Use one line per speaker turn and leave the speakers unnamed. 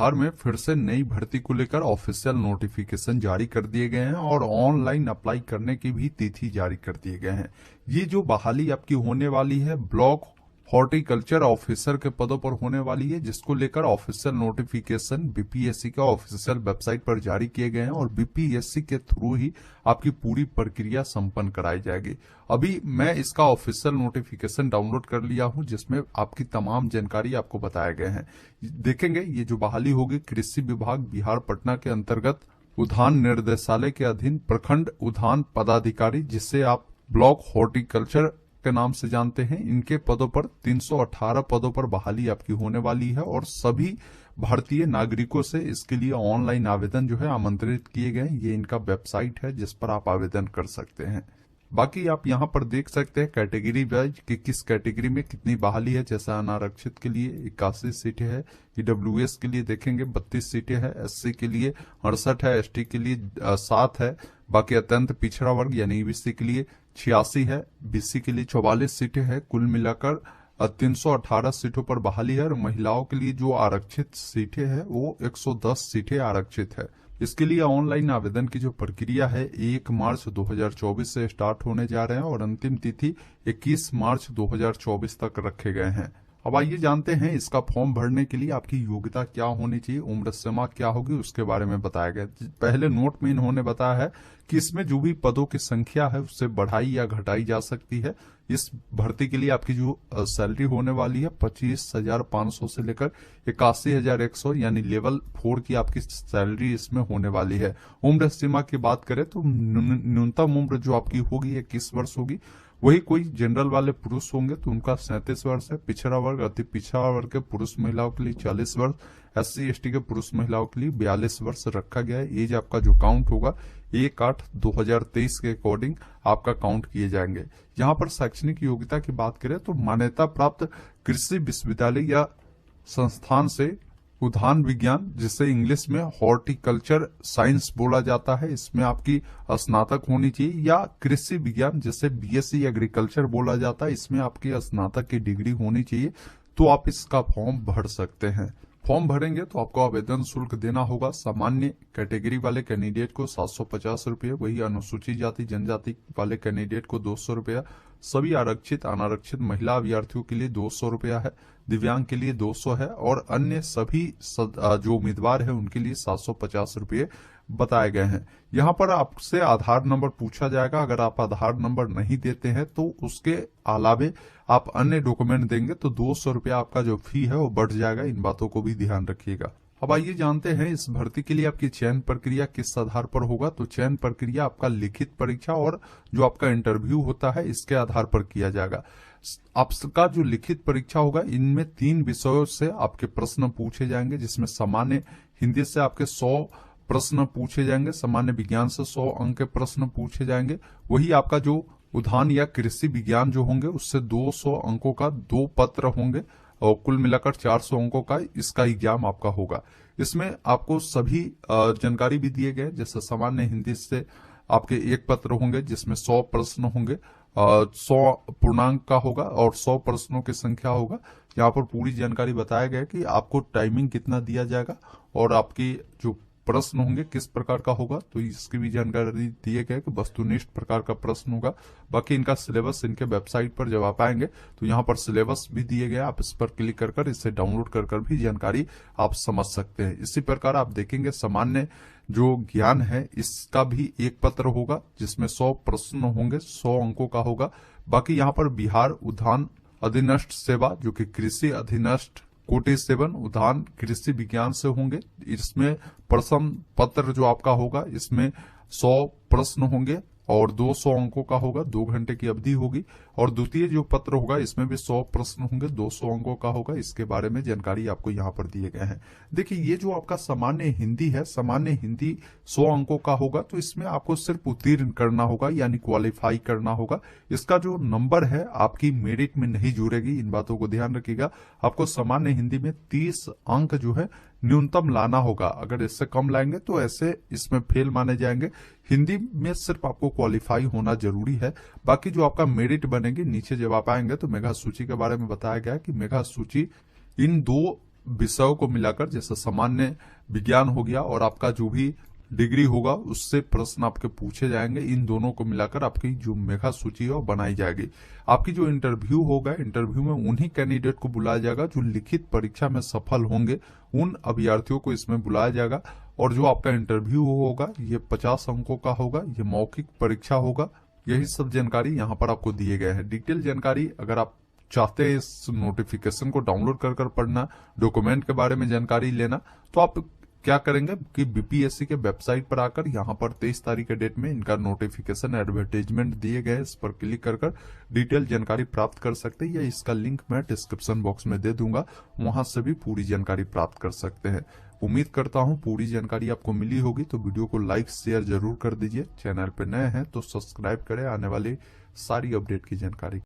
बिहार में फिर से नई भर्ती को लेकर ऑफिशियल नोटिफिकेशन जारी कर दिए गए हैं और ऑनलाइन अप्लाई करने की भी तिथि जारी कर दिए गए हैं। ये जो बहाली आपकी होने वाली है ब्लॉक हॉर्टिकल्चर ऑफिसर के पदों पर होने वाली है, जिसको लेकर ऑफिशियल नोटिफिकेशन बीपीएससी का ऑफिशियल वेबसाइट पर जारी किए गए हैं और बीपीएससी के थ्रू ही आपकी पूरी प्रक्रिया संपन्न कराई जाएगी। अभी मैं इसका ऑफिशियल नोटिफिकेशन डाउनलोड कर लिया हूं, जिसमें आपकी तमाम जानकारी आपको बताए गए हैं। देखेंगे ये जो बहाली होगी कृषि विभाग बिहार पटना के अंतर्गत उद्यान निर्देशालय के अधीन प्रखंड उद्यान पदाधिकारी, जिसे आप ब्लॉक हॉर्टिकल्चर के नाम से जानते हैं, इनके पदों पर 318 पदों पर बहाली आपकी होने वाली है और सभी भारतीय नागरिकों से इसके लिए ऑनलाइन आवेदन जो है आमंत्रित किए गए। ये इनका वेबसाइट है जिस पर आप आवेदन कर सकते हैं। बाकी आप यहाँ पर देख सकते हैं कैटेगरी वाइज कि किस कैटेगरी में कितनी बहाली है। जैसा अनारक्षित के लिए 81 सीटें है, ईडब्ल्यूएस के लिए देखेंगे 32 सीटें है, एससी के लिए 68 है, एसटी के लिए 7 है, बाकी अत्यंत पिछड़ा वर्ग यानी ईबीसी के लिए 86 है, बीसी के लिए 44 सीटें है। कुल मिलाकर 318 सीटों पर बहाली है और महिलाओं के लिए जो आरक्षित सीटें है वो 110 सीटें आरक्षित है। इसके लिए ऑनलाइन आवेदन की जो प्रक्रिया है 1 मार्च 2024 से स्टार्ट होने जा रहे हैं और अंतिम तिथि 21 मार्च 2024 तक रखे गए हैं। अब आइए जानते हैं इसका फॉर्म भरने के लिए आपकी योग्यता क्या होनी चाहिए, उम्र सीमा क्या होगी, उसके बारे में बताया गया। पहले नोट में इन्होंने बताया है कि इसमें जो भी पदों की संख्या है उससे बढ़ाई या घटाई जा सकती है। इस भर्ती के लिए आपकी जो सैलरी होने वाली है 25,500 से लेकर 81,100 यानी लेवल 4 की आपकी सैलरी इसमें होने वाली है। उम्र सीमा की बात करें तो न्यूनतम उम्र जो आपकी होगी 21 वर्ष होगी। वही कोई जनरल वाले पुरुष होंगे तो उनका 37 वर्ष है। पिछड़ा वर्ग अति पिछड़ा वर्ग के पुरुष महिलाओं के लिए 40 वर्ष, एससी एसटी के पुरुष महिलाओं के लिए 42 वर्ष रखा गया है। एज आपका जो काउंट होगा 1/8/2023 के अकॉर्डिंग आपका काउंट किए जाएंगे। यहाँ पर शैक्षणिक योग्यता की बात करें तो मान्यता प्राप्त कृषि विश्वविद्यालय या संस्थान से उद्यान विज्ञान, जिसे इंग्लिश में हॉर्टिकल्चर साइंस बोला जाता है, इसमें आपकी स्नातक होनी चाहिए, या कृषि विज्ञान जिसे बीएससी एग्रीकल्चर बोला जाता है, इसमें आपकी स्नातक की डिग्री होनी चाहिए, तो आप इसका फॉर्म भर सकते हैं। फॉर्म भरेंगे तो आपको आवेदन शुल्क देना होगा। सामान्य कैटेगरी वाले कैंडिडेट को 750 रुपये, वही अनुसूचित जाति जनजाति वाले कैंडिडेट को 200 रुपया, सभी आरक्षित अनारक्षित महिला अभ्यर्थियों के लिए 200 रुपया है, दिव्यांग के लिए 200 है और अन्य सभी जो उम्मीदवार है उनके लिए 750 रुपये बताए गए हैं। यहाँ पर आपसे आधार नंबर पूछा जाएगा। अगर आप आधार नंबर नहीं देते हैं तो उसके अलावे आप अन्य डॉक्यूमेंट देंगे तो 200 रुपया आपका जो फी है वो बढ़ जाएगा। इन बातों को भी ध्यान रखिएगा। अब आइए जानते हैं इस भर्ती के लिए आपकी चयन प्रक्रिया किस आधार पर होगा। तो चयन प्रक्रिया आपका लिखित परीक्षा और जो आपका इंटरव्यू होता है इसके आधार पर किया जाएगा। आपका जो लिखित परीक्षा होगा इनमें 3 विषयों से आपके प्रश्न पूछे जाएंगे, जिसमें सामान्य हिंदी से आपके 100 प्रश्न पूछे जाएंगे, सामान्य विज्ञान से 100 अंक के प्रश्न पूछे जाएंगे। वही आपका जो उद्यान या कृषि विज्ञान जो होंगे उससे 200 अंकों का 2 पत्र होंगे और कुल मिलाकर 400 अंकों का इसका एग्जाम आपका होगा। इसमें आपको सभी जानकारी भी दिए गए, जैसे सामान्य हिंदी से आपके 1 पत्र होंगे जिसमें 100 प्रश्न होंगे, 100 पूर्णांक का होगा और 100 प्रश्नों की संख्या होगा। यहाँ पर पूरी जानकारी बताया गया कि आपको टाइमिंग कितना दिया जाएगा और आपकी जो प्रश्न होंगे किस प्रकार का होगा, तो इसकी भी जानकारी दिए गए कि वस्तुनिष्ठ प्रकार का प्रश्न होगा। बाकी इनका सिलेबस इनके वेबसाइट पर जब आप आएंगे तो यहाँ पर सिलेबस भी दिए गए, आप इस पर क्लिक कर इसे डाउनलोड कर भी जानकारी आप समझ सकते हैं। इसी प्रकार आप देखेंगे सामान्य जो ज्ञान है इसका भी 1 पत्र होगा जिसमें 100 प्रश्न होंगे, 100 अंकों का होगा। बाकी यहाँ पर बिहार उद्यान अधीनस्थ सेवा जो कि कृषि अधीनस्थ कोटि 7 उद्यान कृषि विज्ञान से होंगे। इसमें प्रथम पत्र जो आपका होगा इसमें 100 प्रश्न होंगे और 200 अंकों का होगा, 2 घंटे की अवधि होगी। और द्वितीय जो पत्र होगा इसमें भी 100 प्रश्न होंगे, 200 अंकों का होगा। इसके बारे में जानकारी आपको यहाँ पर दिए गए हैं। देखिए ये जो आपका सामान्य हिंदी है, सामान्य हिंदी 100 अंकों का होगा, तो इसमें आपको सिर्फ उत्तीर्ण करना होगा यानी क्वालिफाई करना होगा। इसका जो नंबर है आपकी मेरिट में नहीं जुड़ेगी, इन बातों को ध्यान रखिएगा। आपको सामान्य हिंदी में 30 अंक जो है न्यूनतम लाना होगा, अगर इससे कम लाएंगे तो ऐसे इसमें फेल माने जाएंगे। हिंदी में सिर्फ आपको क्वालिफाई होना जरूरी है। बाकी जो आपका मेरिट बनेगी नीचे जब आप आएंगे तो मेगा सूची के बारे में बताया गया है कि मेगा सूची इन 2 विषयों को मिलाकर, जैसे सामान्य विज्ञान हो गया और आपका जो भी डिग्री होगा उससे प्रश्न आपके पूछे जाएंगे। इन दोनों को मिलाकर आपकी जो मेगा सूची है वो बनाई जाएगी। आपकी जो इंटरव्यू होगा, इंटरव्यू में उन्हीं कैंडिडेट को बुलाया जाएगा जो लिखित परीक्षा में सफल होंगे, उन अभ्यर्थियों को इसमें बुलाया जाएगा। और जो आपका इंटरव्यू होगा ये 50 अंकों का होगा, ये मौखिक परीक्षा होगा। यही सब जानकारी यहाँ पर आपको दिए गए हैं। डिटेल जानकारी अगर आप चाहते हैं इस नोटिफिकेशन को डाउनलोड कर पढ़ना, डॉक्यूमेंट के बारे में जानकारी लेना, तो आप क्या करेंगे कि बीपीएससी के वेबसाइट पर आकर यहाँ पर 23 तारीख के डेट में इनका नोटिफिकेशन एडवर्टाइजमेंट दिए गए, इस पर क्लिक कर डिटेल जानकारी प्राप्त कर सकते हैं, या इसका लिंक मैं डिस्क्रिप्शन बॉक्स में दे दूंगा, वहां से भी पूरी जानकारी प्राप्त कर सकते हैं। उम्मीद करता हूं पूरी जानकारी आपको मिली होगी, तो वीडियो को लाइक शेयर जरूर कर दीजिए। चैनल पर नए हैं तो सब्सक्राइब करें आने वाली सारी अपडेट की जानकारी।